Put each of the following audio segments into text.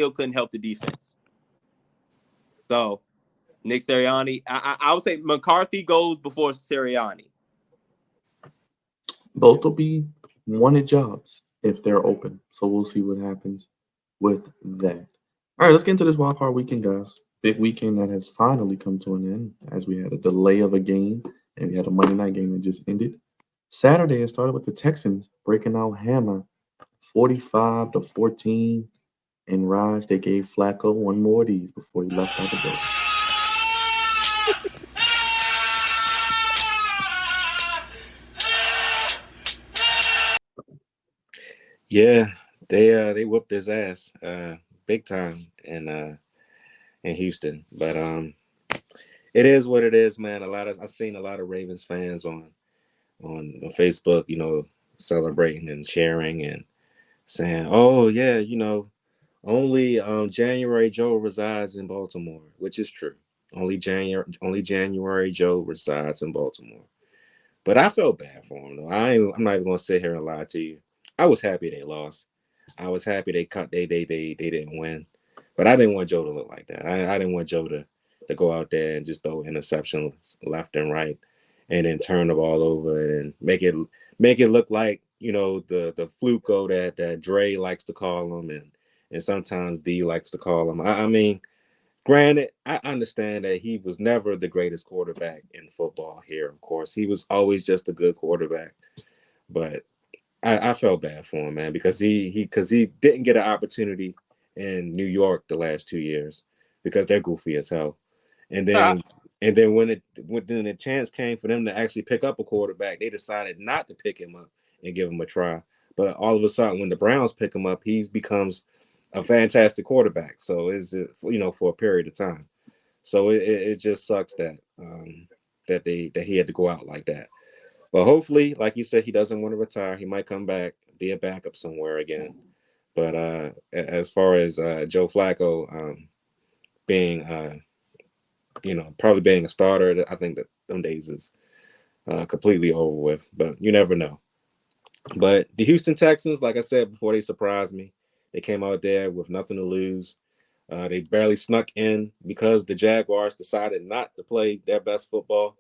still couldn't help the defense. So Nick Sirianni, I would say McCarthy goes before Sirianni. Both will be wanted jobs if they're open. So we'll see what happens with that. All right, let's get into this wild card weekend, guys. Big weekend that has finally come to an end as we had a delay of a game and we had a Monday night game that just ended. Saturday, it started with the Texans breaking out hammer 45-14. And Raj, they gave Flacco one more of these before he left out the door. Yeah, they whooped his ass big time in Houston. But it is what it is, man. I've seen a lot of Ravens fans on Facebook, celebrating and sharing and saying, "Oh yeah, only January Joe resides in Baltimore," which is true. Only January Joe resides in Baltimore. But I felt bad for him though. I'm not even gonna sit here and lie to you. I was happy they lost. I was happy they didn't win. But I didn't want Joe to look like that. I didn't want Joe to go out there and just throw interceptions left and right and then turn the ball over and make it look like, the fluco that Dre likes to call him and sometimes D likes to call him. I mean, granted, I understand that he was never the greatest quarterback in football here, of course. He was always just a good quarterback. But I felt bad for him, man, because he didn't get an opportunity in New York the last 2 years because they're goofy as hell. And then when the chance came for them to actually pick up a quarterback, they decided not to pick him up and give him a try. But all of a sudden, when the Browns pick him up, he becomes a fantastic quarterback. So it's for a period of time. So it just sucks that he had to go out like that. But hopefully, like you said, he doesn't want to retire. He might come back, be a backup somewhere again. But as far as Joe Flacco being, probably being a starter, I think that them days is completely over with. But you never know. But the Houston Texans, like I said before, they surprised me. They came out there with nothing to lose. They barely snuck in because the Jaguars decided not to play their best football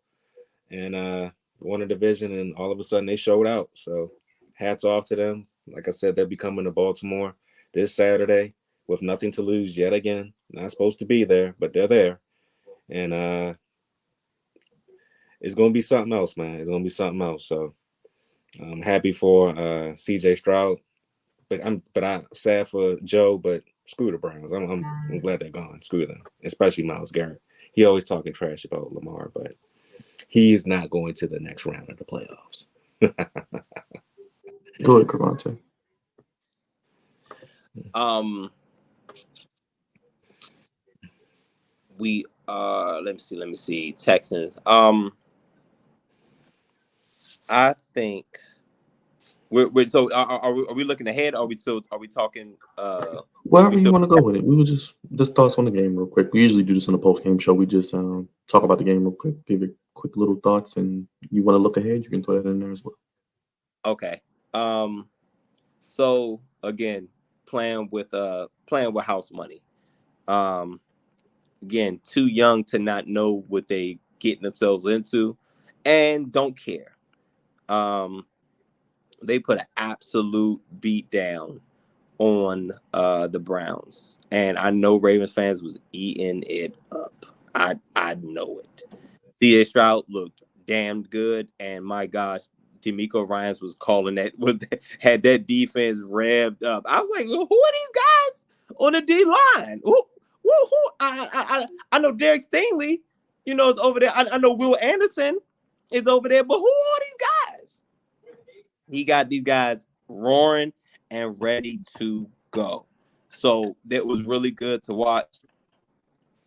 and won a division, and all of a sudden they showed out. So hats off to them. Like I said, they'll be coming to Baltimore this Saturday with nothing to lose yet again. Not supposed to be there, but they're there. And it's going to be something else, man. It's going to be something else. So I'm happy for CJ Stroud. But I'm sad for Joe, but screw the Browns. I'm glad they're gone. Screw them, especially Myles Garrett. He always talking trash about Lamar, but he's not going to the next round of the playoffs. Go ahead, Cravante. We let me see. Texans. I think we're so are we looking ahead? Are we talking Wherever you want to go with it. We would just thoughts on the game real quick. We usually do this in a post game show. We just talk about the game real quick, give it quick little thoughts, and you want to look ahead, you can throw that in there as well. Okay. So again, playing with house money. Again, too young to not know what they getting themselves into, and don't care. They put an absolute beat down on the Browns, and I know Ravens fans was eating it up. I know it. C.A. Stroud looked damn good, and my gosh, D'Amico Ryans was calling that had that defense revved up. I was like, who are these guys on the D line? Who? I know Derek Stingley, is over there. I know Will Anderson is over there, but who are these guys? He got these guys roaring and ready to go. So that was really good to watch.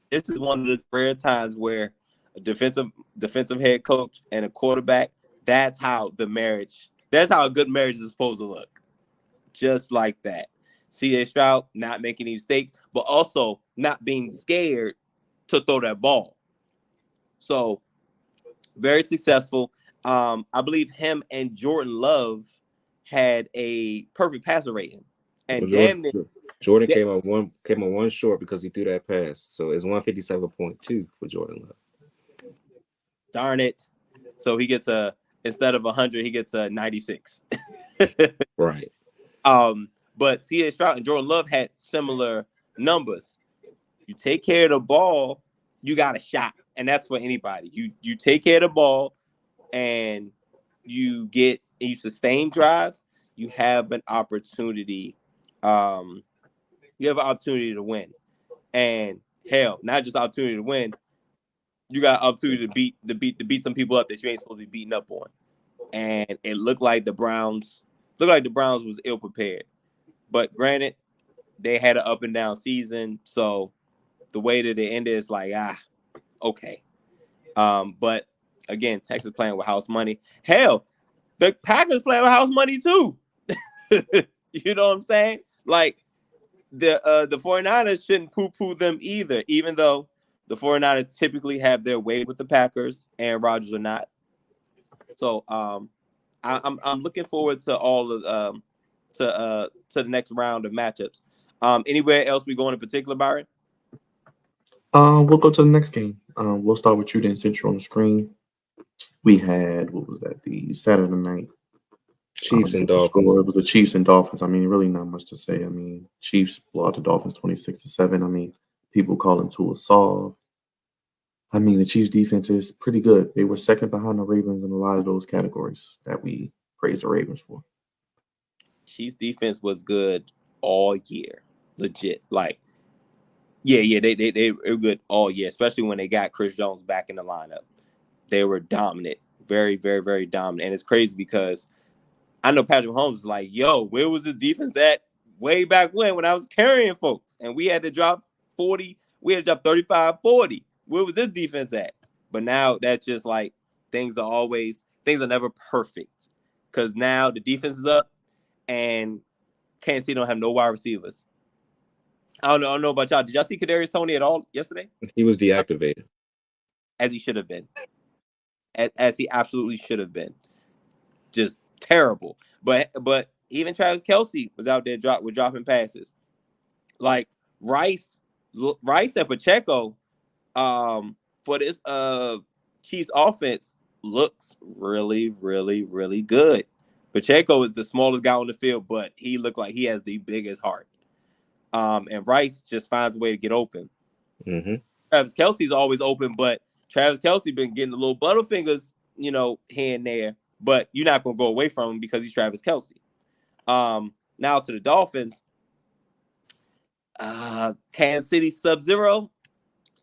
This is one of the rare times where a defensive head coach and a quarterback, that's how a good marriage is supposed to look. Just like that. C.A. Stroud not making any mistakes, but also not being scared to throw that ball. So very successful. I believe him and Jordan Love had a perfect passer rating. And Jordan Yeah. came on one short because he threw that pass. So it's 157.2 for Jordan Love. Darn it. So he gets instead of 100, he gets a 96. Right. But C.J. Stroud and Jordan Love had similar numbers. You take care of the ball, you got a shot, and that's for anybody. You take care of the ball, and you sustain drives. You have an opportunity. You have an opportunity to win, and hell, not just opportunity to win. You got an opportunity to beat some people up that you ain't supposed to be beating up on. And it looked like the Browns was ill prepared. But granted, they had an up and down season, so the way that it ended is like, okay. But again, Texas playing with house money. Hell, the Packers playing with house money too. You know what I'm saying? Like the 49ers shouldn't poo-poo them either, even though the 49ers typically have their way with the Packers and Rodgers or not. So I'm looking forward to all of to the next round of matchups. Anywhere else we going in particular, Byron? We'll go to the next game. We'll start with you then, since you're on the screen. We had, what was that? The Saturday night. Chiefs and The score, Dolphins. it was the Chiefs and Dolphins. I mean, really not much to say. I mean, Chiefs blow out the Dolphins 26-7. I mean, people call them to a solve. I mean, the Chiefs defense is pretty good. They were second behind the Ravens in a lot of those categories that we praise the Ravens for. Chiefs defense was good all year, legit. Like, yeah, they were good all year, especially when they got Chris Jones back in the lineup. They were dominant, very, very, very dominant, and it's crazy because I know Patrick Mahomes was like, "Yo, where was this defense at way back when I was carrying folks and we had to drop 40, we had to drop 35, 40. Where was this defense at?" But now that's just like things are never perfect because now the defense is up and Kansas City don't have no wide receivers. I don't know about y'all. Did y'all see Kadarius Toney at all yesterday? He was deactivated. As he should have been. As he absolutely should have been. Just terrible. But even Travis Kelce was out there dropping passes. Like Rice and Pacheco for this Chiefs offense looks really, really, really good. Pacheco is the smallest guy on the field, but he looked like he has the biggest heart. And Rice just finds a way to get open. Mm-hmm. Travis Kelce's always open, but Travis Kelce been getting a little butterfingers, here and there. But you're not gonna go away from him because he's Travis Kelce. Now to the Dolphins, Kansas City Sub-Zero.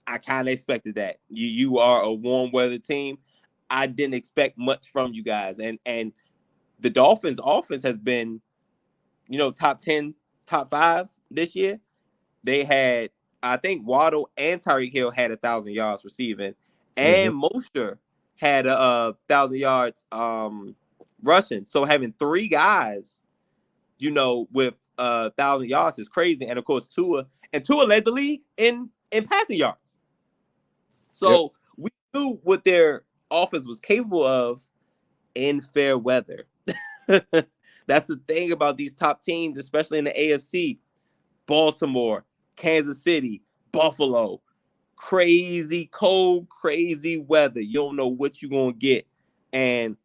I kind of expected that. You are a warm weather team. I didn't expect much from you guys, and the Dolphins' offense has been, top 10, top 5 this year. They had, I think, Waddle and Tyreek Hill had 1,000 yards receiving, and Mostert had 1,000 yards rushing. So having 3 guys, with 1,000 yards is crazy. And of course, Tua led the league in passing yards. So we knew what their offense was capable of in fair weather. That's the thing about these top teams, especially in the AFC. Baltimore, Kansas City, Buffalo. Crazy cold, crazy weather. You don't know what you're going to get. And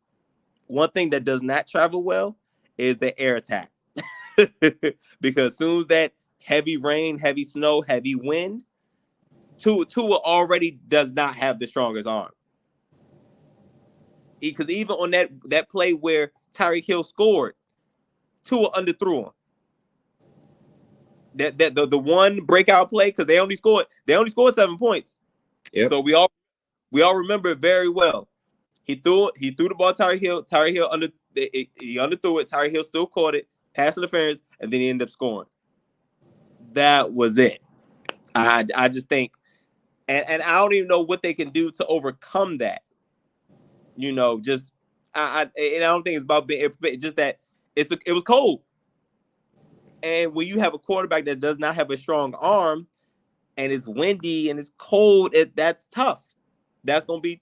one thing that does not travel well is the air attack. Because as soon as that heavy rain, heavy snow, heavy wind, Tua already does not have the strongest arm. Because even on that play where Tyreek Hill scored, Tua underthrew him. That the one breakout play, because they only scored 7 points. Yep. So we all remember it very well. He threw the ball to Tyreek Hill. Tyreek Hill he underthrew it. Tyreek Hill still caught it, pass interference, and then he ended up scoring. That was it. I just think, and I don't even know what they can do to overcome that. Just I don't think it's about being just that it was cold. And when you have a quarterback that does not have a strong arm, and it's windy and it's cold, that's tough. That's gonna be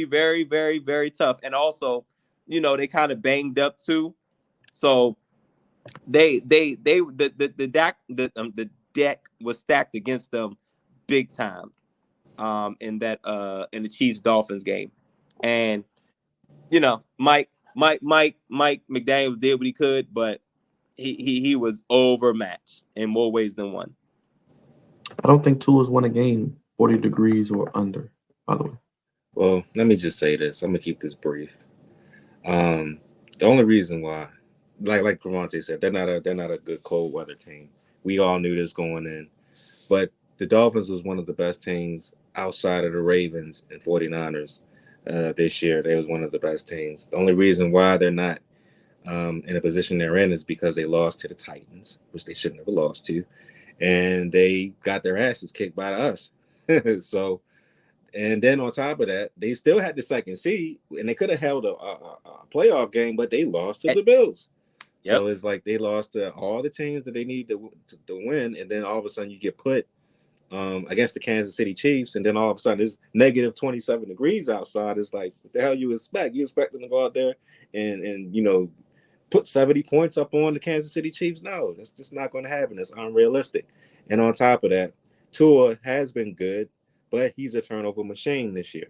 very, very, very tough. And also, they kind of banged up too. So The deck was stacked against them big time in the Chiefs Dolphins game. And Mike McDaniel did what he could, but he was overmatched in more ways than one. I don't think Tua's won a game 40 degrees or under, by the way. Well, let me just say this. I'm gonna keep this brief. The only reason why, like Cravante said, they're not a good cold weather team. We all knew this going in, but the Dolphins was one of the best teams outside of the Ravens and 49ers this year. They was one of the best teams. The only reason why they're not in a position they're in is because they lost to the Titans, which they should never lost to, and they got their asses kicked by us. So, and then on top of that, they still had the second seed, and they could have held a playoff game, but they lost to the Bills. Yep. So it's like they lost to all the teams that they need to win, and then all of a sudden you get put against the Kansas City Chiefs, and then all of a sudden it's negative 27 degrees outside. It's like, what the hell you expect? You expect them to go out there and put 70 points up on the Kansas City Chiefs? No, that's just not going to happen. It's unrealistic. And on top of that, Tua has been good, but he's a turnover machine this year.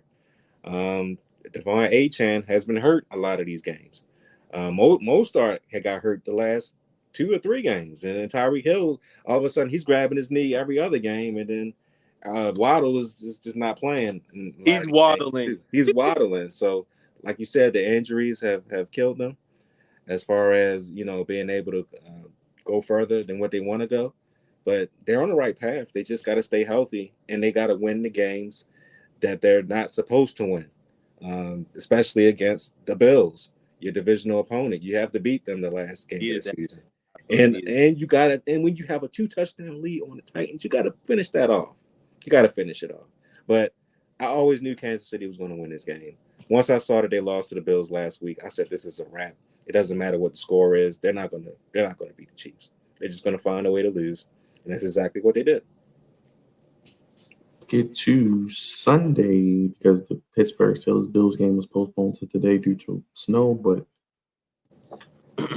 Devon Achane has been hurt a lot of these games. Mostart had got hurt the last 2 or 3 games, and then Tyreek Hill, all of a sudden, he's grabbing his knee every other game, and then Waddle is just not playing. He's waddling. He's waddling. So, like you said, the injuries have killed them as far as being able to go further than what they want to go. But they're on the right path. They just got to stay healthy, and they got to win the games that they're not supposed to win, especially against the Bills, your divisional opponent. You have to beat them the last game of the season. And you got to, and when you have a 2-touchdown lead on the Titans, you got to finish that off. You got to finish it off. But I always knew Kansas City was going to win this game. Once I saw that they lost to the Bills last week, I said, this is a wrap. It doesn't matter what the score is. They're not going to beat the Chiefs. They're just going to find a way to lose. And that's exactly what they did. Get to Sunday, because the Pittsburgh Steelers Bills game was postponed to today due to snow, but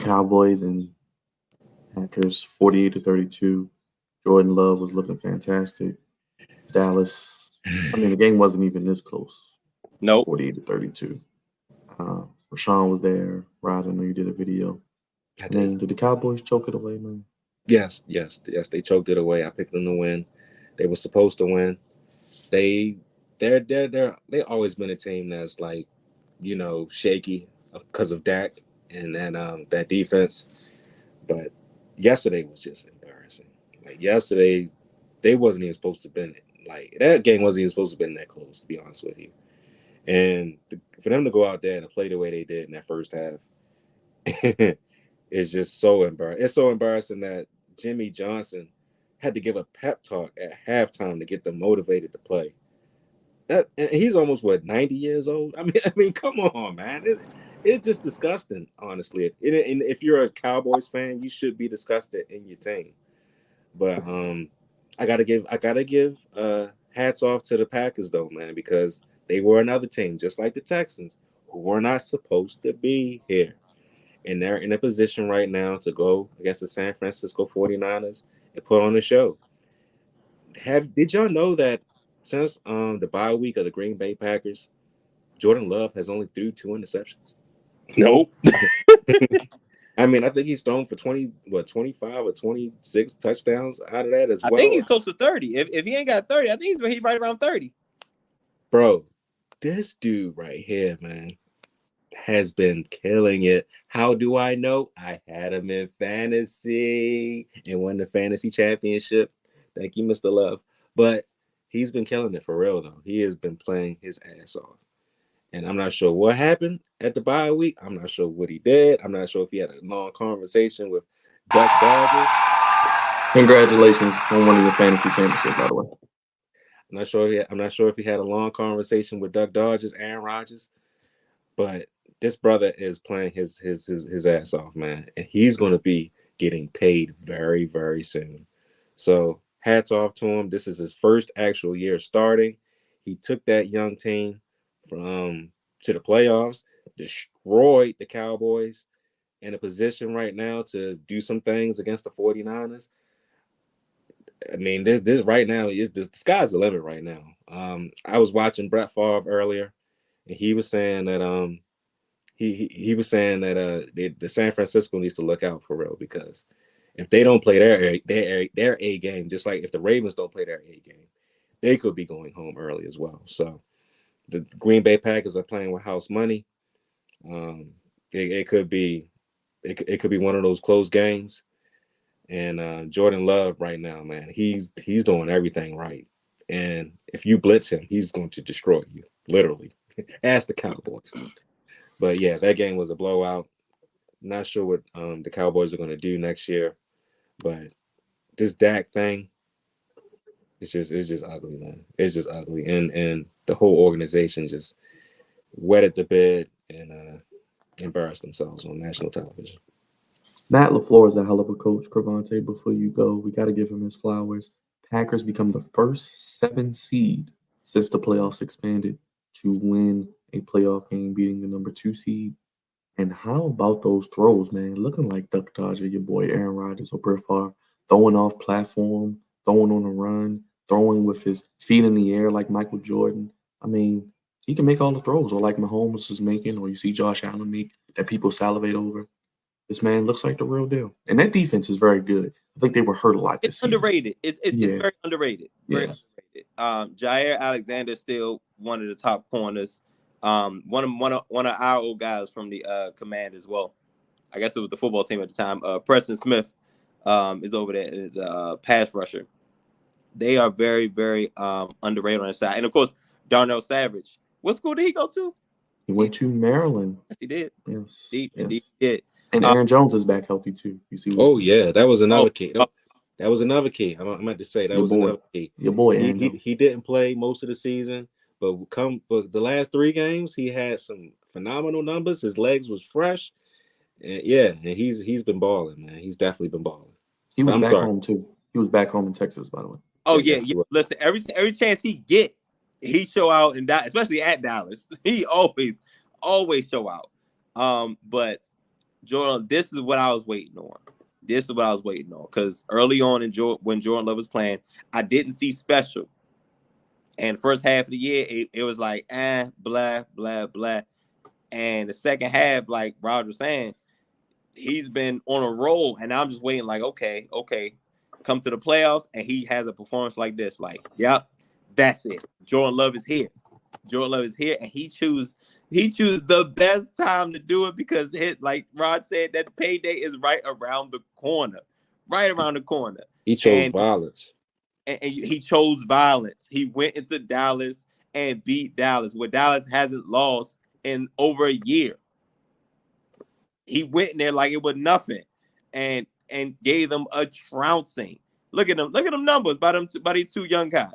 Cowboys and Packers 48-32. Jordan Love was looking fantastic. Dallas, the game wasn't even this close. Nope. 48-32. Rashawn was there. Rod, I know you did a video. Did the Cowboys choke it away, man? Yes. They choked it away. I picked them to win. They were supposed to win. They always been a team that's like, shaky because of Dak and that defense. But yesterday was just embarrassing. Like yesterday, they wasn't even supposed to have been that game wasn't even supposed to have been that close, to be honest with you. And for them to go out there and play the way they did in that first half, it's just so embarrassing. It's so embarrassing that Jimmy Johnson had to give a pep talk at halftime to get them motivated to play. And he's almost 90 years old. I mean, come on, man. It's just disgusting, honestly. And if you're a Cowboys fan, you should be disgusted in your team. But I gotta give hats off to the Packers though, man, because they were another team, just like the Texans, who were not supposed to be here. And they're in a position right now to go against the San Francisco 49ers and put on a show. Did y'all know that since the bye week of the Green Bay Packers, Jordan Love has only threw 2 interceptions? Nope. I think he's thrown for 25 or 26 touchdowns out of that as well. I think he's close to 30. If he ain't got 30, I think he's right around 30. Bro, this dude right here, man, has been killing it. How do I know? I had him in fantasy and won the fantasy championship. Thank you, Mr. Love. But he's been killing it for real, though. He has been playing his ass off. And I'm not sure what happened at the bye week. I'm not sure what he did. I'm not sure if he had a long conversation with Duck Dodgers. Congratulations on winning the fantasy championship, by the way. I'm not sure if he had a long conversation with Duck Dodgers, Aaron Rodgers, but this brother is playing his ass off, man, and he's going to be getting paid very, very soon. So hats off to him. This is his first actual year starting. He took that young team to the playoffs, destroyed the Cowboys, in a position right now to do some things against the 49ers. I mean, this right now is the sky's the limit right now. I was watching Brett Favre earlier, and he was saying that he was saying that the San Francisco needs to look out for real, because if they don't play their A game, just like if the Ravens don't play their A game, they could be going home early as well. So the Green Bay Packers are playing with house money. It could be one of those close games. And Jordan Love right now, man, he's doing everything right. And if you blitz him, he's going to destroy you, literally. Ask the Cowboys. But yeah, that game was a blowout. Not sure what the Cowboys are going to do next year, but this Dak thing, it's just ugly, man. It's just ugly, and the whole organization just wetted the bed and embarrassed themselves on national television. Matt LaFleur is a hell of a coach, Cravante. Before you go, we got to give him his flowers. Packers become the first 7 seed since the playoffs expanded to win a playoff game, beating the number 2 seed. And how about those throws, man? Looking like Duck Dodger, your boy Aaron Rodgers or Brett Favre, throwing off platform, throwing on a run, throwing with his feet in the air like Michael Jordan. I mean, he can make all the throws, or like Mahomes is making, or you see Josh Allen make that people salivate over. This man looks like the real deal. And that defense is very good. I think they were hurt a lot this It's season. underrated. It's very underrated. Very Yeah. underrated. Jair Alexander still one of the top corners. One of our old guys from the command as well. I guess it was the football team at the time. Preston Smith is over there as a pass rusher. They are very, very underrated on the side. And of course, Darnell Savage. What school did he go to? He went to Maryland. Yes, he did. Yes. He did. And Aaron Jones is back healthy too. You see? Oh yeah, that was another key. That was another key. I meant to say that Your was boy. another key. Your boy, He, Aaron he Jones. he didn't play most of the season, but the last 3 games he had some phenomenal numbers. His legs was fresh, and he's been balling, man. He's definitely been balling. He was I'm back sorry. home too. He was back home in Texas, by the way. Oh Yeah, yeah. Listen, every chance he get, he show out, and especially at Dallas, he always show out. But Jordan, this is what I was waiting on. Because early on when Jordan Love was playing, I didn't see special. And first half of the year, it was like, blah, blah, blah. And the second half, like Roger was saying, he's been on a roll, and I'm just waiting like, okay, come to the playoffs, and he has a performance like this. Like, yep, that's it. Jordan Love is here. And he chooses the best time to do it because like Rod said, that payday is right around the corner. He chose violence. And he chose violence. He went into Dallas and beat Dallas, where Dallas hasn't lost in over a year. He went in there like it was nothing, and gave them a trouncing. Look at them numbers by these 2 young guys.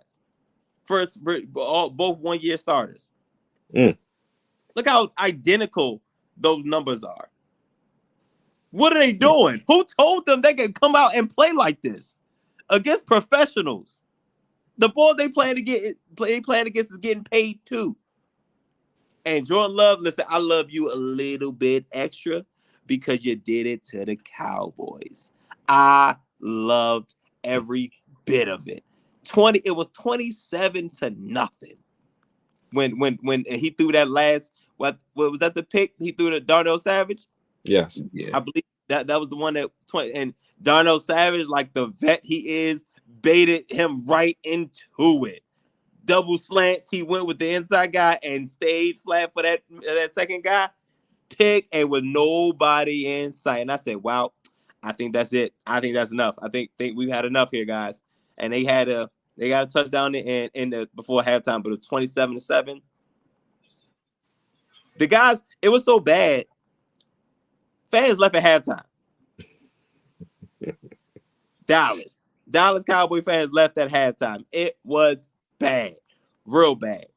Both 1-year starters. Look how identical those numbers are. What are they doing? Who told them they could come out and play like this against professionals? The boys they plan against is getting paid too. And Jordan Love, listen, I love you a little bit extra because you did it to the Cowboys. I loved every bit of it. It was 27-0 when he threw that last what was that the pick? He threw to Darnell Savage. Yes, yeah. I believe that was the one that and Darnell Savage, like the vet he is, baited him right into it. Double slants. He went with the inside guy and stayed flat for that second guy. Pick and with nobody in sight. And I said, wow, I think that's it. I think that's enough. I think we've had enough here, guys. And they got a touchdown in the before halftime, but it was 27-7. The guys, it was so bad. Fans left at halftime. Dallas Cowboy fans left at halftime. It was bad. Real bad.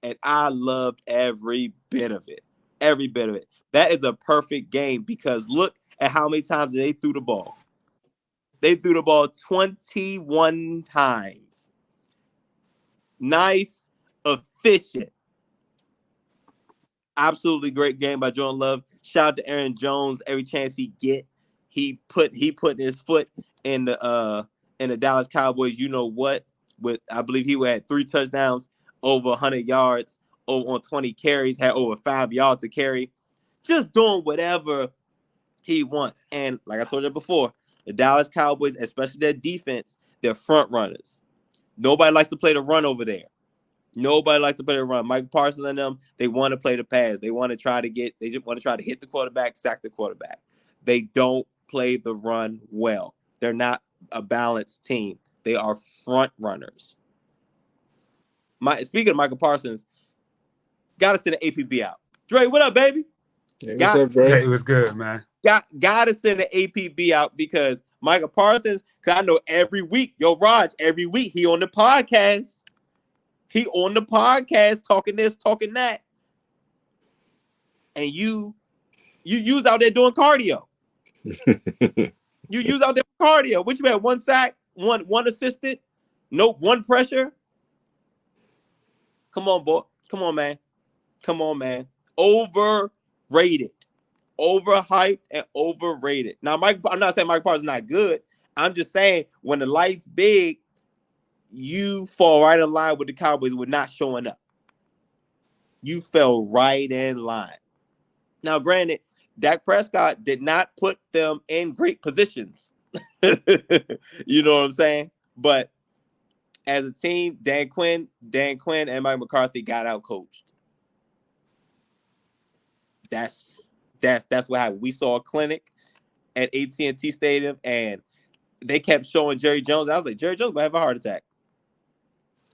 And I loved every bit of it. That is a perfect game because look at how many times they threw the ball. They threw the ball 21 times. Nice, efficient. Absolutely great game by Jordan Love. shout out to Aaron Jones. Every chance he get, he put his foot in the Dallas Cowboys. You know what? With I believe he had 3 touchdowns, over 100 yards, on 20 carries, had over 5 yards to carry, just doing whatever he wants. And like I told you before, the Dallas Cowboys, especially their defense, they're front runners. Nobody likes to play the run over there. Nobody likes to play the run. Mike Parsons and them, they want to play the pass. They just want to try to hit the quarterback, sack the quarterback. They don't play the run well. They're not a balanced team. They are front runners. Speaking of Michael Parsons, got to send the APB out. Dre, what up, baby? Hey, what's up, Dre? Hey, it was good, man. Got to send the APB out because Michael Parsons, because I know every week, every week he on the podcast. He on the podcast talking this, talking that. And you out there doing cardio. You out there cardio. Which you had 1 sack, one assisted, no 1 pressure. Come on, boy. Come on, man. Overrated. Overhyped and overrated. Now, I'm not saying Mike Parsons is not good. I'm just saying when the light's big, you fall right in line with the Cowboys with not showing up. You fell right in line. Now, granted, Dak Prescott did not put them in great positions. You know what I'm saying? But as a team, Dan Quinn, and Mike McCarthy got out coached. That's what happened. We saw a clinic at AT&T Stadium, and they kept showing Jerry Jones. I was like, Jerry Jones gonna have a heart attack.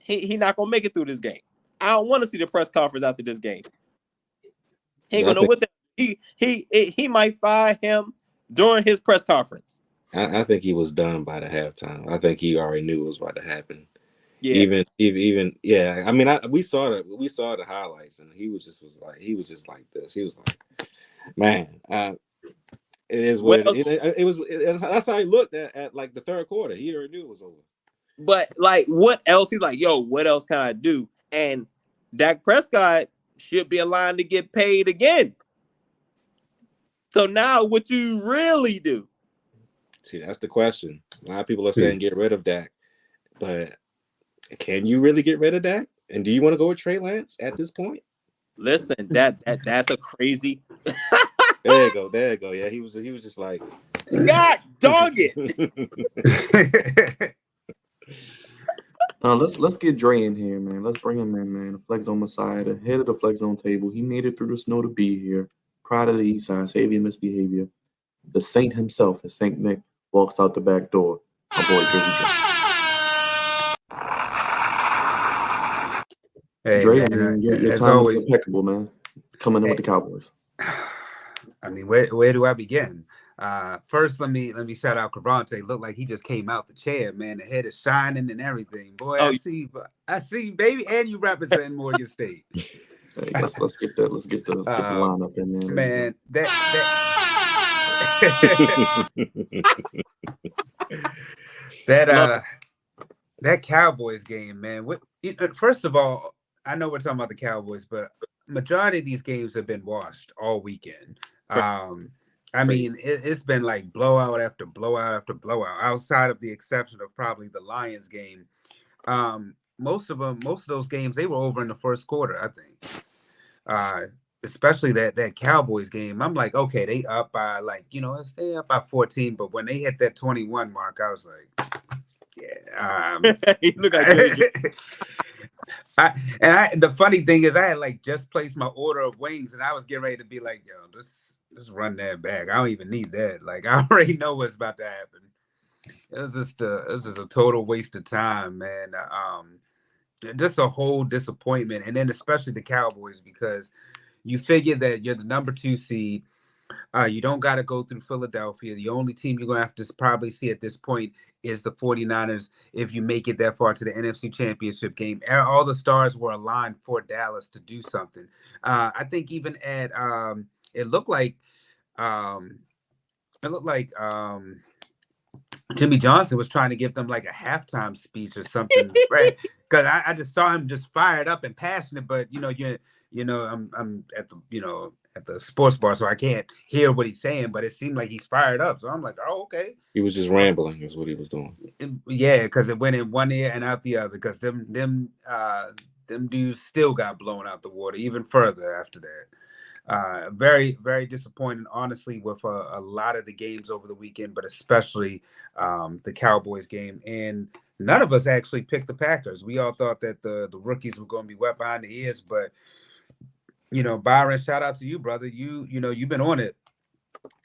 He not gonna make it through this game. I don't want to see the press conference after this game. He ain't gonna know what he might fire him during his press conference. I think he was done by the halftime. I think he already knew it was about to happen. Yeah. Even yeah. I mean, we saw the highlights, and he was just like this. He was like, man, it is what it was. That's how he looked at like the third quarter. He already knew it was over. But like, what else? He's like, yo, what else can I do? And Dak Prescott should be in line to get paid again. So now, what you really do? See, that's the question. A lot of people are saying get rid of Dak, but can you really get rid of Dak? And do you want to go with Trey Lance at this point? Listen, that's a crazy. There you go. Yeah, he was just like, God dog it. Let's get Dre in here, man. Let's bring him in, man. The Flex Zone Messiah, the head of the Flex Zone table. He made it through the snow to be here. Pride of the East Side, saving misbehavior. The Saint himself, the Saint Nick, walks out the back door. My boy, here we go. Hey, Dre, man, man, your as time always, is impeccable, man. Coming in with the Cowboys. I mean, where do I begin? First, let me shout out Cavante. Looked like he just came out the chair, man. The head is shining and everything. Boy, I see, baby, and you representing Morgan State. Hey, let's get the lineup in there, man. That Cowboys game, man. First of all, I know we're talking about the Cowboys, but majority of these games have been washed all weekend. I mean, it's been like blowout after blowout after blowout. Outside of the exception of probably the Lions game, most of those games they were over in the first quarter. I think, especially that Cowboys game. I'm like, okay, they up by they up by 14, but when they hit that 21 mark, I was like, yeah. You look like. The funny thing is, I had like just placed my order of wings, and I was getting ready to be like, yo, just run that back. I don't even need that. Like, I already know what's about to happen. It was just a total waste of time, man. Just a whole disappointment, and then especially the Cowboys, because you figure that you're the number 2 seed. You don't got to go through Philadelphia. The only team you're going to have to probably see at this point is the 49ers if you make it that far to the NFC Championship game. All the stars were aligned for Dallas to do something. I think even at it looked like Jimmy Johnson was trying to give them like a halftime speech or something, right? Because I just saw him just fired up and passionate, but I'm at the at the sports bar, so I can't hear what he's saying. But it seemed like he's fired up, so I'm like, oh, okay. He was just rambling, is what he was doing. Yeah, because it went in one ear and out the other. Because them dudes still got blown out the water even further after that. Very, very disappointing, honestly, with a lot of the games over the weekend, but especially the Cowboys game. And none of us actually picked the Packers. We all thought that the rookies were going to be wet behind the ears, but Byron, shout out to you, brother. You've been on it,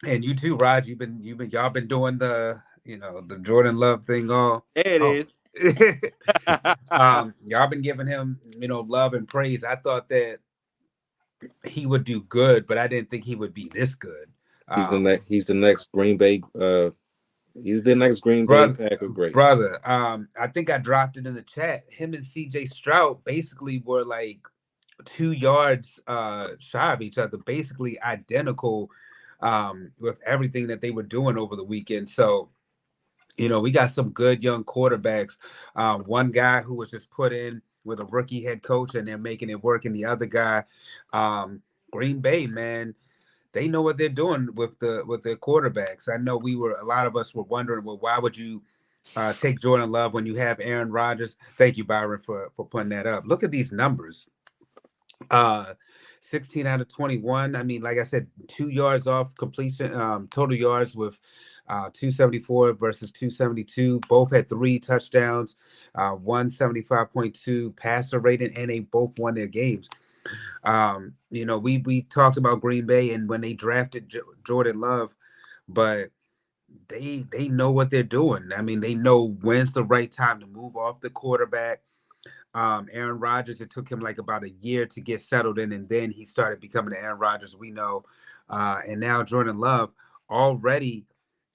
and you too, Rod. Y'all been doing the the Jordan Love thing all. There it is. Y'all been giving him love and praise. I thought that he would do good, but I didn't think he would be this good. He's the next Green Bay. He's the next Green Bay Packer great. Brother. I think I dropped it in the chat. Him and CJ Stroud basically were like 2 yards shy of each other, basically identical with everything that they were doing over the weekend. So, we got some good young quarterbacks. One guy who was just put in with a rookie head coach and they're making it work. And the other guy, Green Bay, man, they know what they're doing with their quarterbacks. I know a lot of us were wondering, well, why would you take Jordan Love when you have Aaron Rodgers? Thank you, Byron, for putting that up. Look at these numbers. 16 out of 21. I mean, like I said, 2 yards off completion, total yards with 274 versus 272. Both had 3 touchdowns, 175.2 passer rating, and they both won their games. We talked about Green Bay and when they drafted Jordan Love, but they know what they're doing. I mean, they know when's the right time to move off the quarterback. Aaron Rodgers, it took him like about a year to get settled in, and then he started becoming the Aaron Rodgers we know. And now Jordan Love already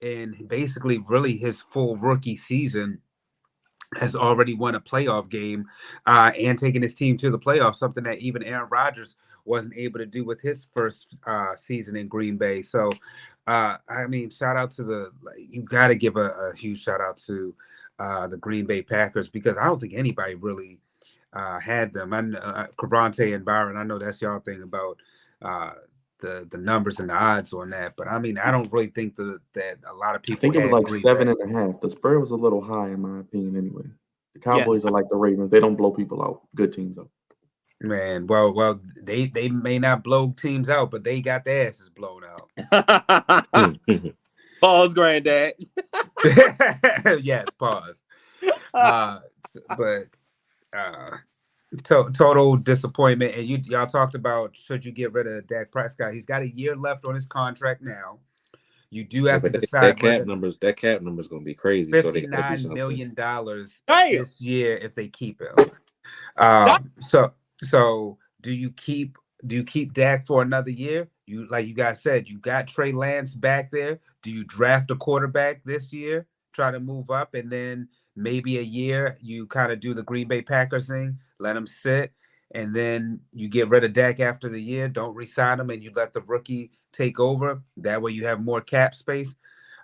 in basically really his full rookie season has already won a playoff game and taken his team to the playoffs, something that even Aaron Rodgers wasn't able to do with his first season in Green Bay. So, I mean, shout out to you got to give a huge shout out to the Green Bay Packers, because I don't think anybody really had them. And Cavante and Byron, I know that's y'all thing about the numbers and the odds on that, but I mean, I don't really think that a lot of people. I think it was like Green 7.5. The spread was a little high in my opinion. Anyway, the Cowboys are like the Ravens; they don't blow people out. Good teams though. Man, well, they may not blow teams out, but they got their asses blown out. Pause, granddad. Yes, pause. But total disappointment. And y'all talked about, should you get rid of Dak Prescott? He's got a year left on his contract now. You do have to decide. That cap number's going to be crazy. $59 million this year if they keep him. So do you keep Dak for another year? You, like you guys said, you got Trey Lance back there. Do you draft a quarterback this year, try to move up, and then maybe a year you kind of do the Green Bay Packers thing, let him sit, and then you get rid of Dak after the year, don't re-sign him, and you let the rookie take over? That way you have more cap space.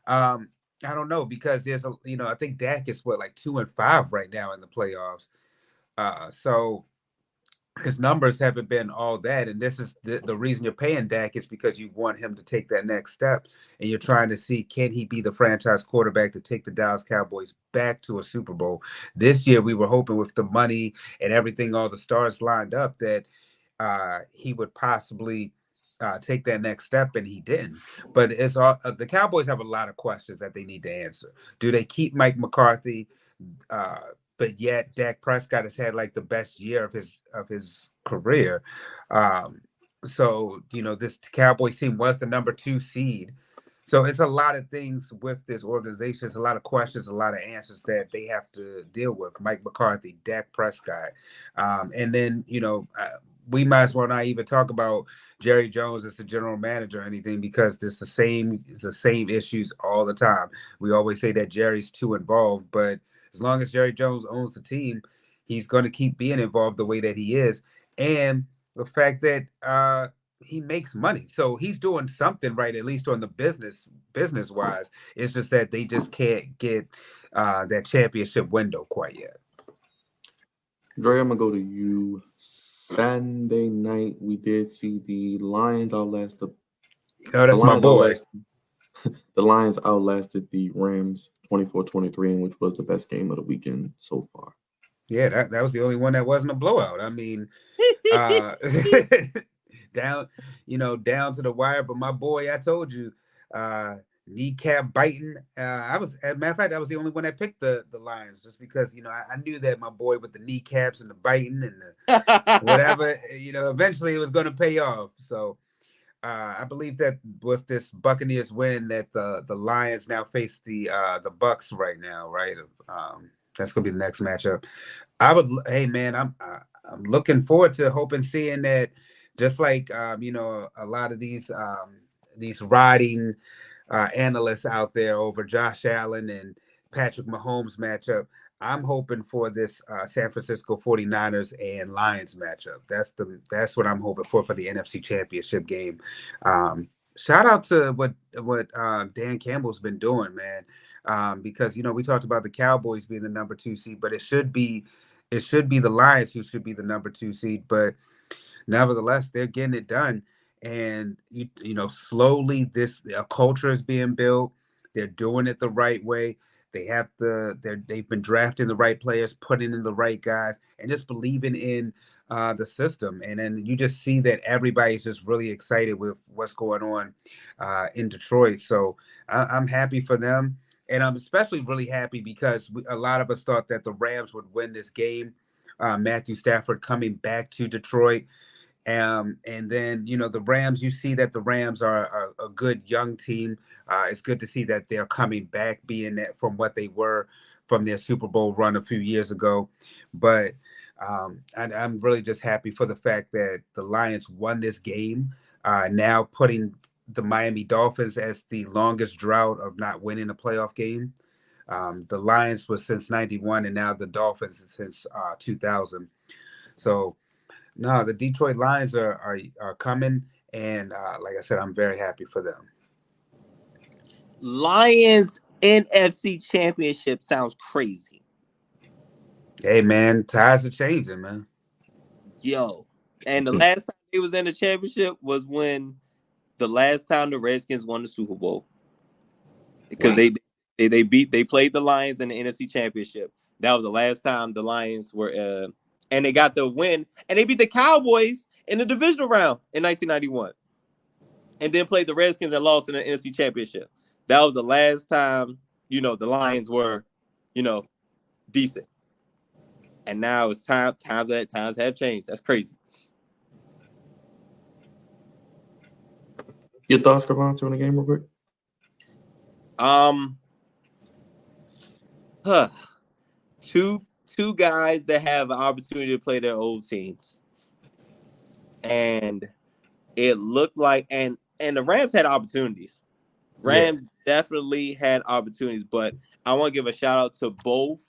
I don't know, because there's I think Dak is like 2-5 right now in the playoffs. So his numbers haven't been all that, and this is the reason you're paying Dak is because you want him to take that next step, and you're trying to see, can he be the franchise quarterback to take the Dallas Cowboys back to a Super Bowl? This year we were hoping with the money and everything, all the stars lined up, that he would possibly take that next step, and he didn't. But it's all the Cowboys have a lot of questions that they need to answer. Do they keep Mike McCarthy? But yet Dak Prescott has had like the best year of his career. So, this Cowboys team was the number 2 seed. So it's a lot of things with this organization. It's a lot of questions, a lot of answers that they have to deal with. Mike McCarthy, Dak Prescott. And then, we might as well not even talk about Jerry Jones as the general manager or anything, because it's the same issues all the time. We always say that Jerry's too involved, but as long as Jerry Jones owns the team, he's going to keep being involved the way that he is. And the fact that he makes money. So he's doing something right, at least on the business-wise. It's just that they just can't get that championship window quite yet. Dre, I'm gonna go to you. Sunday night, we did see the Lions outlast the That's my Lions boy. the Lions outlasted the Rams 24-23, which was the best game of the weekend so far. Yeah, that was the only one that wasn't a blowout. I mean, down, down to the wire. But my boy, I told you, kneecap biting. As a matter of fact, I was the only one that picked the Lions, just because I knew that my boy with the kneecaps and the biting and the whatever, eventually it was going to pay off. So I believe that with this Buccaneers win, that the Lions now face the Bucks right now, right? That's going to be the next matchup. Hey man, I'm looking forward to hoping seeing that, just like a lot of these riding analysts out there over Josh Allen and Patrick Mahomes matchup. I'm hoping for this San Francisco 49ers and Lions matchup. That's what I'm hoping for the NFC Championship game. Shout out to what Dan Campbell's been doing, man. Because we talked about the Cowboys being the number 2 seed, but it should be the Lions who should be the number 2 seed. But nevertheless, they're getting it done. And slowly a culture is being built. They're doing it the right way. They've been drafting the right players, putting in the right guys, and just believing in the system. And then you just see that everybody's just really excited with what's going on in Detroit. So I'm happy for them. And I'm especially really happy because a lot of us thought that the Rams would win this game. Matthew Stafford coming back to Detroit. And then, the Rams, you see that the Rams are a good young team. It's good to see that they're coming back, being that from what they were from their Super Bowl run a few years ago. But I'm really just happy for the fact that the Lions won this game, now putting the Miami Dolphins as the longest drought of not winning a playoff game. The Lions was since 91, and now the Dolphins since 2000. So, no, the Detroit Lions are coming, and like I said, I'm very happy for them. Lions NFC Championship sounds crazy. Hey, man, tides are changing, man. Yo, and the last time they was in the championship was when the last time the Redskins won the Super Bowl, because they played the Lions in the NFC Championship. That was the last time the Lions were, and they got the win, and they beat the Cowboys in the divisional round in 1991, and then played the Redskins and lost in the NFC Championship. That was the last time the Lions were, decent. And now it's times have changed. That's crazy. Your thoughts, Cavante, on the game real quick? Two guys that have an opportunity to play their old teams, and it looked like and the Rams had opportunities. Rams definitely had opportunities, but I want to give a shout out to both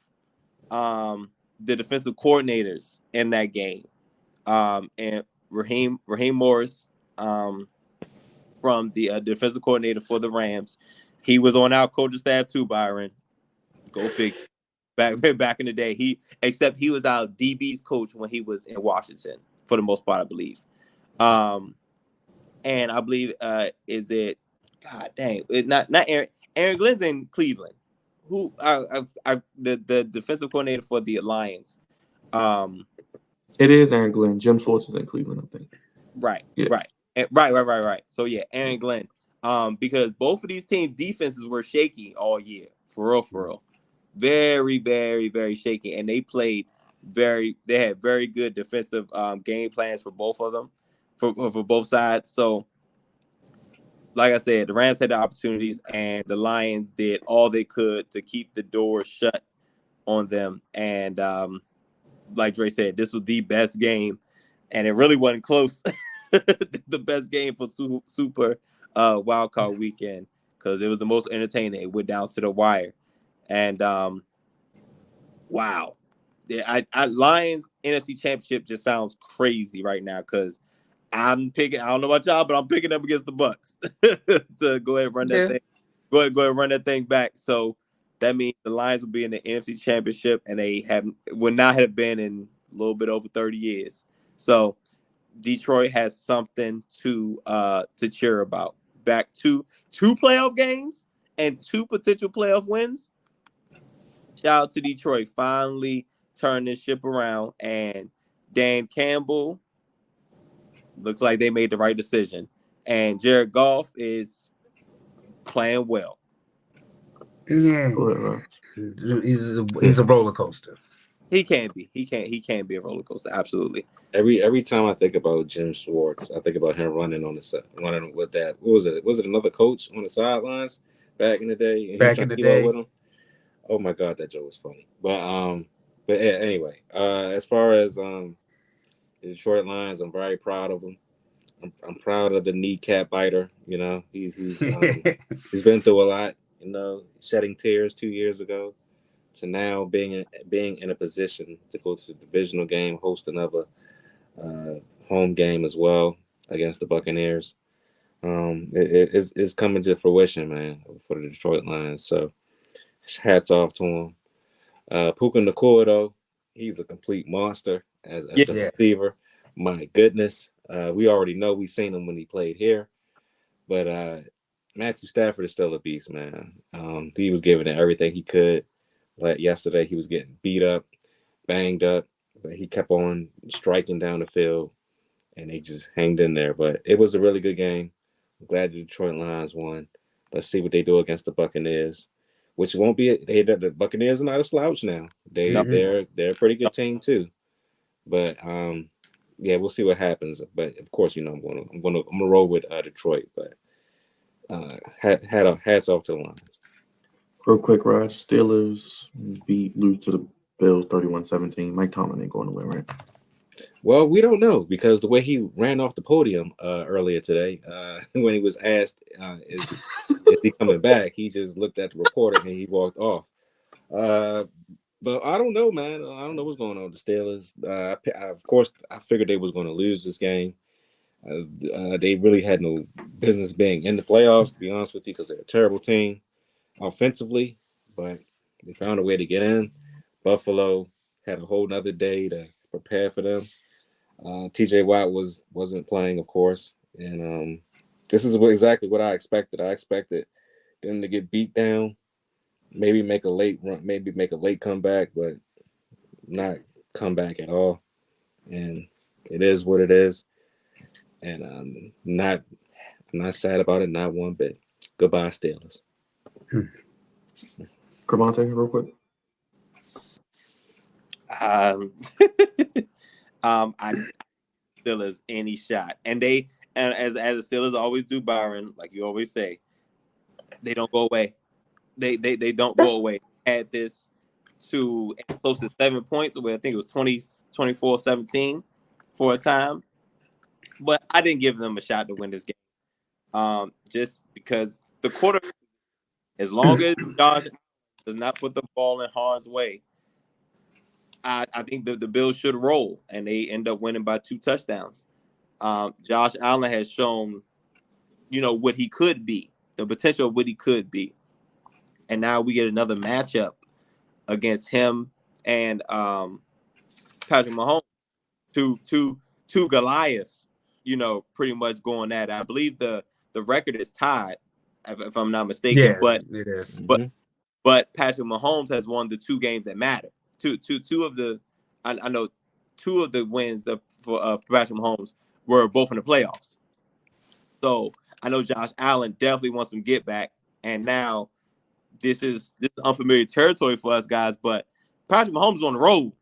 the defensive coordinators in that game, and Raheem Morris, from the defensive coordinator for the Rams. He was on our coaching staff too, Byron. Go figure. Back in the day, except he was our DB's coach when he was in Washington for the most part, I believe. And I believe is it? God dang, not Aaron Glenn's in Cleveland. Who the defensive coordinator for the Lions. It is Aaron Glenn. Jim Schwartz is in Cleveland, I think. Right. Yeah. Right. So yeah, Aaron Glenn. Because both of these team defenses were shaky all year, for real. Very, very, very shaky, and they played they had very good defensive game plans for both of them, for both sides. So, like I said, the Rams had the opportunities, and the Lions did all they could to keep the door shut on them. And like Dre said, this was the best game, and it really wasn't close. The best game for Super Wildcard weekend, because it was the most entertaining. It went down to the wire. And wow, yeah, I Lions NFC Championship just sounds crazy right now, because I'm picking. I don't know about y'all, but I'm picking up against the Bucks to go ahead and run that thing. Go ahead and run that thing back. So that means the Lions will be in the NFC Championship, and they would not have been in little bit over 30 years. So Detroit has something to cheer about. Back to 2 playoff games and 2 potential playoff wins. Shout out to Detroit, finally turned this ship around, and Dan Campbell looks like they made the right decision. And Jared Goff is playing well. Yeah, Go ahead, Raj. he's a roller coaster. He can be. He can be a roller coaster. Absolutely. Every time I think about Jim Schwartz, I think about him running with that. What was it? Was it another coach on the sidelines back in the day? And he was Back trying in the to keep up day. with him. Oh my God, that joke was funny. But yeah, anyway, as far as the Detroit Lions, I'm very proud of him. I'm proud of the kneecap biter. You know, he's been through a lot. You know, shedding tears 2 years ago to now being in a position to go to the divisional game, host another home game as well against the Buccaneers. It's coming to fruition, man, for the Detroit Lions. So hats off to him. Puka Nacua, though, he's a complete monster as a Yeah. receiver. My goodness. We already know we've seen him when he played here. But Matthew Stafford is still a beast, man. He was giving it everything he could. But yesterday he was getting beat up, banged up, but he kept on striking down the field, and they just hanged in there. But it was a really good game. I'm glad the Detroit Lions won. Let's see what they do against the Buccaneers, which won't be. The Buccaneers are not a slouch now. No. They're a pretty good team too. But yeah, we'll see what happens. But of course, you know, I'm gonna roll with Detroit. But hats off to the Lions. Real quick, Raj. Steelers lose to the Bills 31-17. Mike Tomlin ain't going away, right? Well, we don't know because the way he ran off the podium earlier today, when he was asked, is he coming back? He just looked at the reporter and he walked off. But I don't know, man. I don't know what's going on with the Steelers. Of course, I figured they was going to lose this game. They really had no business being in the playoffs, to be honest with you, because they're a terrible team offensively, but they found a way to get in. Buffalo had a whole nother day to prepare for them. TJ Watt wasn't playing, of course, and this is exactly what I expected. I expected them to get beat down, maybe make a late run, maybe make a late comeback, but not come back at all. And it is what it is. And I'm not sad about it, not one bit. Goodbye, Steelers. Cravante, real quick. I Steelers any shot, and as the Steelers always do, Byron, like you always say, they don't go away. They don't go away. Had this to close to 7 points, where I think it was 24-17 for a time, but I didn't give them a shot to win this game. Just because the quarter, as long as Josh does not put the ball in harm's way, I think the Bills should roll, and they end up winning by 2 touchdowns. Josh Allen has shown, what he could be, the potential of what he could be. And now we get another matchup against him and Patrick Mahomes, two Goliaths, pretty much going at it. I believe the record is tied, if I'm not mistaken. Yeah, but it is. But Patrick Mahomes has won the 2 games that matter. Two of the, I know 2 of the wins for Patrick Mahomes were both in the playoffs. So I know Josh Allen definitely wants some get back, and now this is unfamiliar territory for us guys. But Patrick Mahomes is on the road,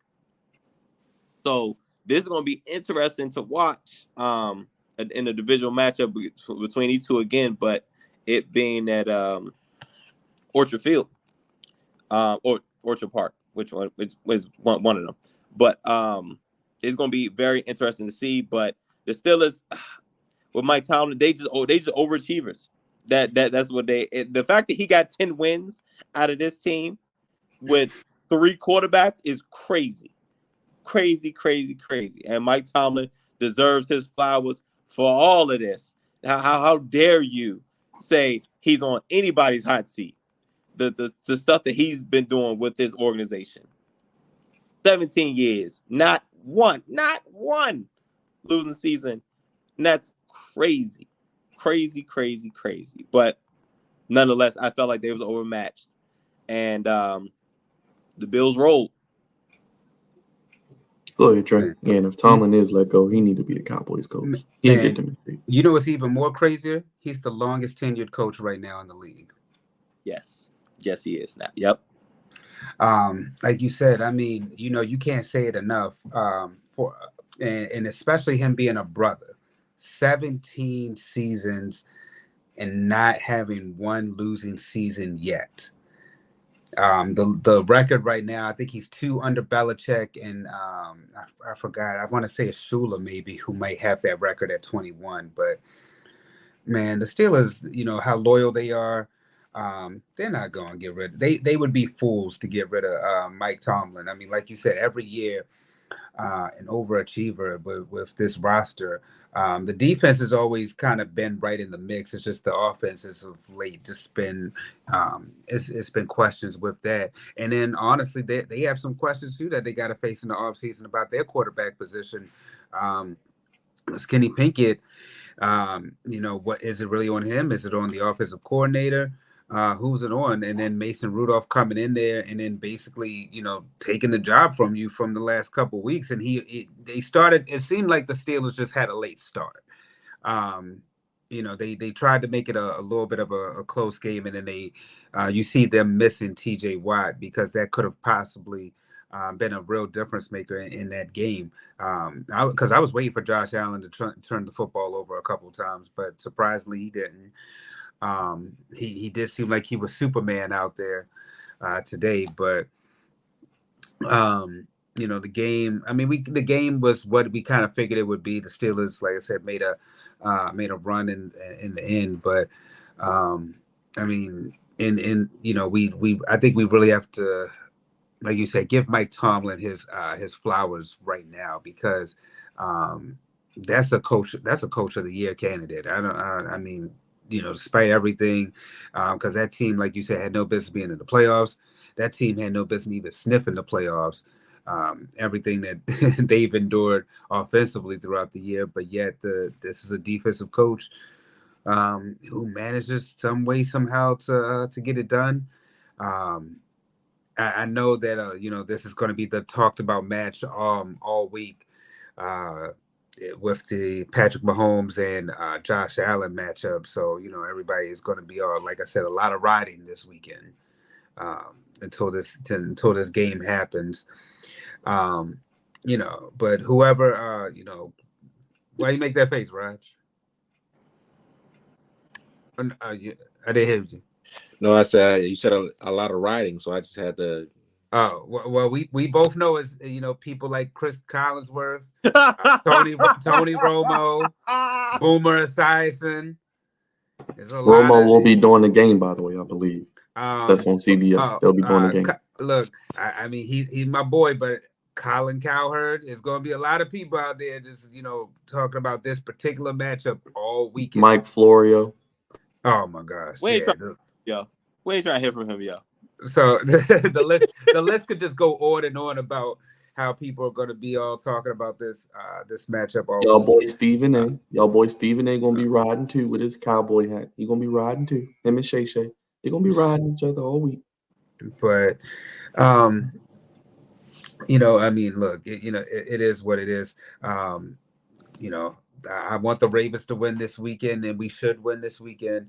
so this is going to be interesting to watch in a divisional matchup between these 2 again. But it being at Orchard Field or Orchard Park, which one was one of them. But it's going to be very interesting to see. But the Steelers with Mike Tomlin, they just overachievers. That's what the fact that he got 10 wins out of this team with 3 quarterbacks is crazy. And Mike Tomlin deserves his flowers for all of this. How dare you say he's on anybody's hot seat? The stuff that he's been doing with this organization. 17 years, not not one losing season. And that's crazy. But nonetheless, I felt like they was overmatched. And the Bills rolled. Go ahead, Trey. And if Tomlin is let go, he need to be the Cowboys coach. He'll get them. You know what's even more crazier? He's the longest tenured coach right now in the league. Yes, he is now. Yep. Like you said, I mean, you know, you can't say it enough. And especially him being a brother, 17 seasons and not having one losing season yet. The record right now, I think he's 2 under Belichick, and I forgot. I want to say it's Shula maybe who might have that record at 21. But man, the Steelers, you know how loyal they are. They're not going to get rid. They would be fools to get rid of Mike Tomlin. I mean, like you said, every year an overachiever with this roster. The defense has always kind of been right in the mix. It's just the offense is of late just been it's been questions with that. And then honestly, they have some questions too that they got to face in the offseason about their quarterback position. Kenny Pinkett, you know, what is it really on him? Is it on the offensive coordinator? Who's it on? And then Mason Rudolph coming in there and then basically, you know, taking the job from you from the last couple of weeks. And they started, it seemed like the Steelers just had a late start. You know, they tried to make it a little bit of a close game, and then you see them missing TJ Watt because that could have possibly been a real difference maker in that game. Because I was waiting for Josh Allen to turn the football over a couple of times, but surprisingly he didn't. He did seem like he was Superman out there today, but you know, the game, I mean, the game was what we kind of figured it would be. The Steelers, like I said, made a run in the end, but I mean, in you know, I think we really have to, like you said, give Mike Tomlin his flowers right now, because that's a coach of the year candidate. I mean, you know, despite everything, because that team, like you said, had no business being in the playoffs. That team had no business even sniffing the playoffs. Everything that they've endured offensively throughout the year, but yet this is a defensive coach who manages some way somehow to get it done. I know that you know, this is going to be the talked about match all week with the Patrick Mahomes and Josh Allen matchup. So, you know, everybody is going to be on, like I said, a lot of riding this weekend until this game happens. You know, but whoever, you know, why you make that face, Raj? I didn't hear you. No, I said you said a lot of riding, so I just had to. Oh, well, we both know, as you know, people like Chris Collinsworth, Tony Romo, Boomer Esiason. Romo will be doing the game, by the way, I believe. That's on CBS. They'll be doing the game. Look, I mean, he's my boy, but Colin Cowherd is going to be a lot of people out there just, you know, talking about this particular matchup all weekend. Mike Florio. Oh my gosh. We ain't trying to hear from him, yo. So the list could just go on and on about how people are going to be all talking about this matchup. Y'all boy Stephen A gonna be riding too with his cowboy hat. He gonna be riding too. Him and Shay Shay. They're gonna be riding each other all week. But you know, I mean, look, it is what it is. You know, I want the Ravens to win this weekend, and we should win this weekend.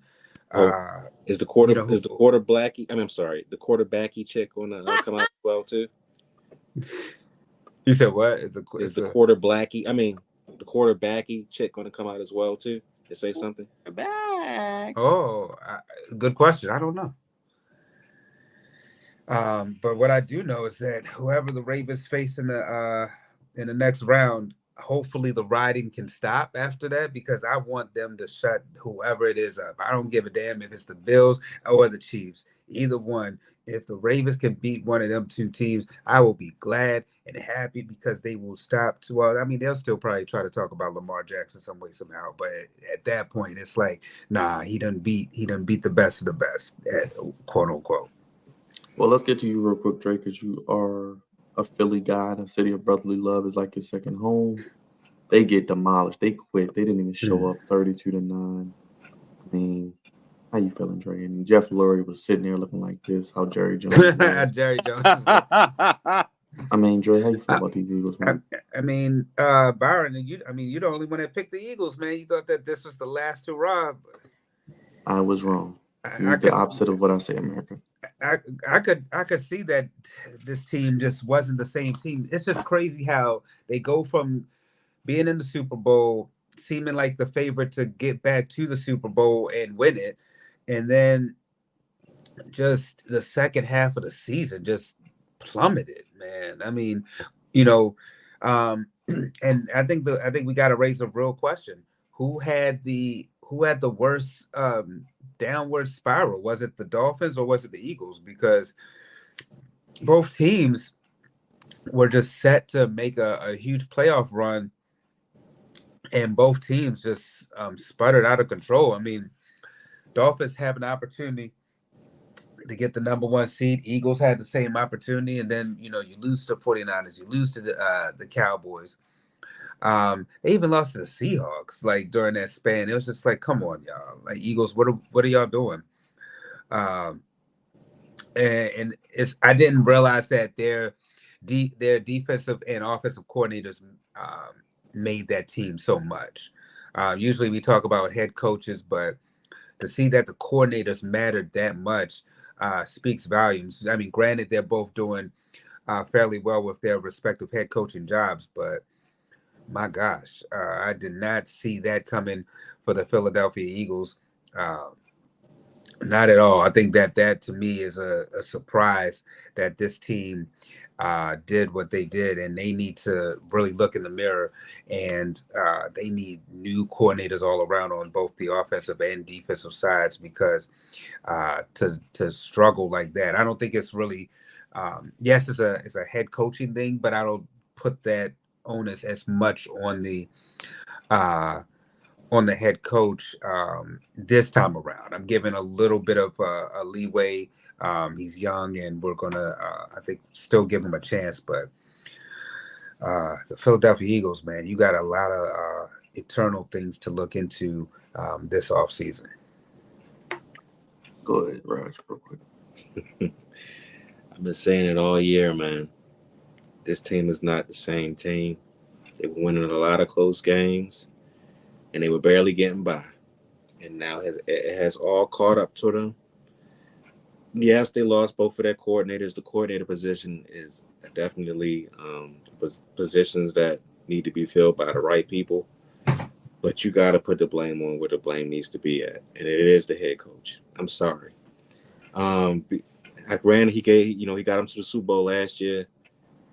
Is the quarterbacky? I'm sorry, the quarterbacky chick on the come out as well too? You said what? Is the quarterbacky? I mean, the quarterbacky chick going to come out as well too? To say something? Back. Oh, good question. I don't know. But what I do know is that whoever the Ravens face in the next round, hopefully the riding can stop after that, because I want them to shut whoever it is up. I don't give a damn if it's the Bills or the Chiefs, either one. If the Ravens can beat one of them two teams, I will be glad and happy, because they will stop. Well, I mean, they'll still probably try to talk about Lamar Jackson some way, somehow. But at that point, it's like, nah, he done beat the best of the best, quote unquote. Well, let's get to you real quick, Drake, because you are a Philly guy. The city of brotherly love is like his second home. They get demolished. They quit. They didn't even show up 32-9. I mean, how you feeling, Dre? And Jeff Lurie was sitting there looking like this. How Jerry Jones was. Jerry Jones. I mean, Dre, how you feel about these Eagles, man? I mean, Byron, you're the only one that picked the Eagles, man. You thought that this was the last hurrah. I was wrong. The opposite of what I say, America. I could see that this team just wasn't the same team. It's just crazy how they go from being in the Super Bowl, seeming like the favorite to get back to the Super Bowl and win it, and then just the second half of the season just plummeted, man. I mean, and I think we got to raise a real question: who had the worst downward spiral? Was it the Dolphins or was it the Eagles? Because both teams were just set to make a huge playoff run, and both teams just sputtered out of control. I mean, Dolphins have an opportunity to get the number 1 seed. Eagles had the same opportunity, and then you lose to 49ers, you lose to the Cowboys. They even lost to the Seahawks like during that span. It was just like, come on, y'all. Like, Eagles, what are y'all doing? And it's, I didn't realize that their defensive and offensive coordinators made that team so much. Usually we talk about head coaches, but to see that the coordinators mattered that much speaks volumes. I mean, granted, they're both doing fairly well with their respective head coaching jobs, but my gosh, I did not see that coming for the Philadelphia Eagles. Not at all. I think that to me is a surprise that this team did what they did, and they need to really look in the mirror, and they need new coordinators all around on both the offensive and defensive sides, because to struggle like that, I don't think it's really yes, it's a head coaching thing, but I don't put that onus as much on the head coach this time around. I'm giving a little bit of a leeway. He's young, and we're gonna, I think, still give him a chance. But the Philadelphia Eagles, man, you got a lot of eternal things to look into this offseason. Go ahead, Raj, real quick. I've been saying it all year, man. This team is not the same team. They were winning a lot of close games, and they were barely getting by. And now it has all caught up to them. Yes, they lost both of their coordinators. The coordinator position is definitely positions that need to be filled by the right people. But you got to put the blame on where the blame needs to be at, and it is the head coach. I'm sorry. Granted, he got him to the Super Bowl last year,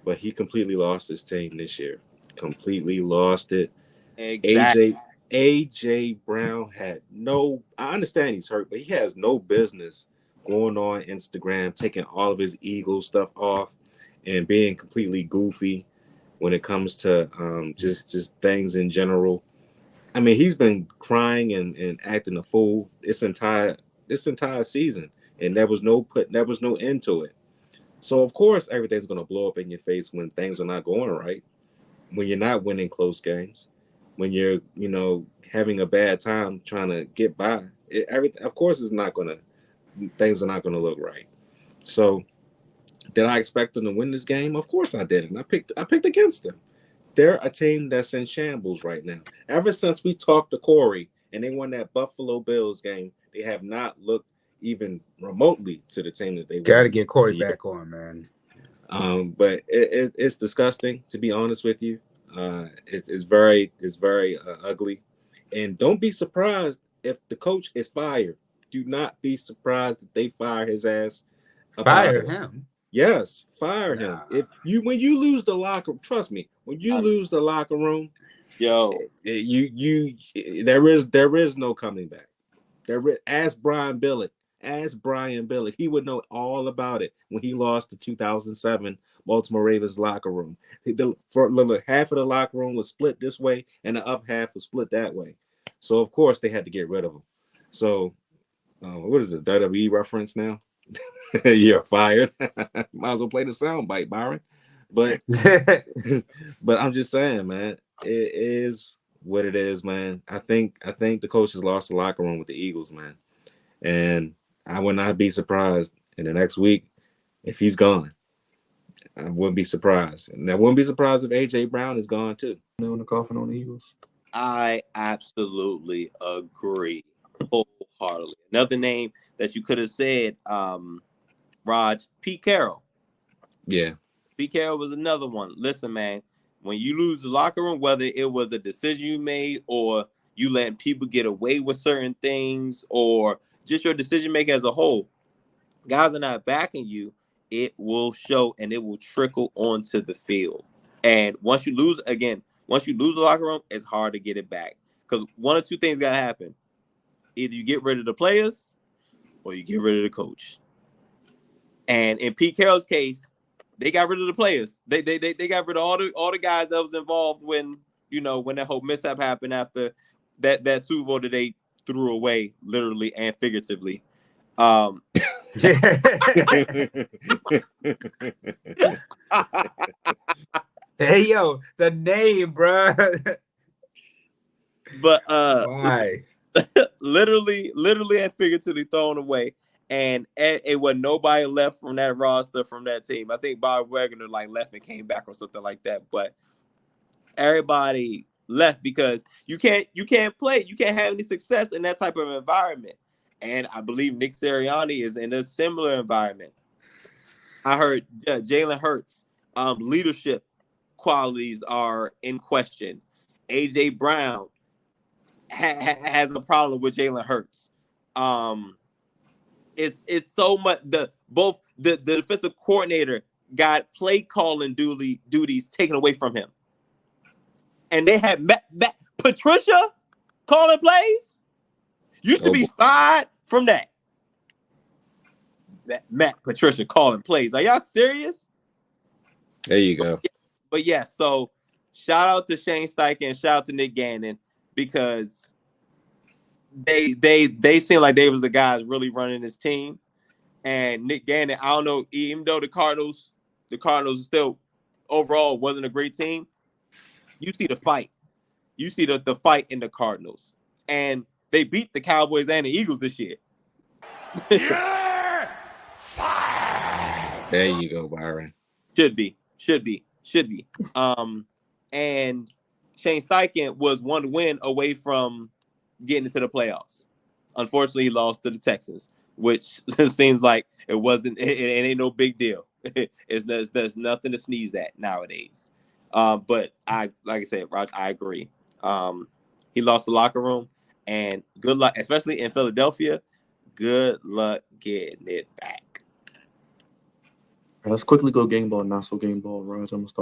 but he completely lost his team this year. Completely lost it. Exactly. AJ Brown had no. I understand he's hurt, but he has no business going on Instagram, taking all of his Eagles stuff off, and being completely goofy when it comes to just things in general. I mean, he's been crying and acting a fool this entire season, and there was no end to it. So of course everything's gonna blow up in your face when things are not going right, when you're not winning close games, when you're having a bad time trying to get by. Of course things are not gonna look right. So did I expect them to win this game? Of course I didn't. I picked against them. They're a team that's in shambles right now. Ever since we talked to Corey and they won that Buffalo Bills game, they have not looked even remotely to the team that they got to get Corey back on, man. But it's disgusting, to be honest with you. It's very ugly, and don't be surprised if the coach is fired. Do not be surprised if they fire his ass. Fire him. Yes, fire him. When you lose the locker, trust me. When you lose the locker room, there is no coming back. Ask Brian Billick. He would know all about it when he lost the 2007 Baltimore Ravens locker room. Half of the locker room was split this way, and the up half was split that way. So of course they had to get rid of him. So what is it? WWE reference now? You're fired. Might as well play the sound bite, Byron. but but I'm just saying, man, it is what it is, man. I think the coach has lost the locker room with the Eagles, man, and I would not be surprised in the next week if he's gone. I wouldn't be surprised, and I wouldn't be surprised if AJ Brown is gone too. On the coffin on the Eagles. I absolutely agree wholeheartedly. Another name that you could have said, Raj, Pete Carroll. Yeah. Pete Carroll was another one. Listen, man, when you lose the locker room, whether it was a decision you made or you let people get away with certain things or just your decision making as a whole, guys are not backing you, it will show and it will trickle onto the field. And once you lose the locker room, it's hard to get it back. Because one or two things got to happen. Either you get rid of the players or you get rid of the coach. And in Pete Carroll's case, they got rid of the players. They got rid of all the guys that was involved when that whole mishap happened after that Super Bowl that they threw away, literally and figuratively. Hey yo, the name, bro. But why? literally and figuratively thrown away. And it was nobody left from that roster, from that team. I think Bob Wagner left and came back or something like that. But everybody left because you can't play. You can't have any success in that type of environment. And I believe Nick Sirianni is in a similar environment. I heard Jalen Hurts leadership qualities are in question. AJ Brown has a problem with Jalen Hurts. It's so much. The defensive coordinator got play calling duties taken away from him, and they had Patricia calling plays. You should be fired from that. Matt Patricia calling plays. Are y'all serious? There you go. But yeah, so shout out to Shane Steichen and shout out to Nick Gannon because they seem like they was the guys really running this team. And Nick Gannon, I don't know, even though the Cardinals still overall wasn't a great team, you see the fight. You see the fight in the Cardinals. And they beat the Cowboys and the Eagles this year. Yeah! There you go, Byron. Should be. And Shane Steichen was one win away from getting into the playoffs. Unfortunately, he lost to the Texans, which seems like it wasn't. It ain't no big deal. There's nothing to sneeze at nowadays. But like I said, Raj, I agree. He lost the locker room, and good luck, especially in Philadelphia. Good luck getting it back. Let's quickly go game ball, not so game ball, Raj. I'm gonna start.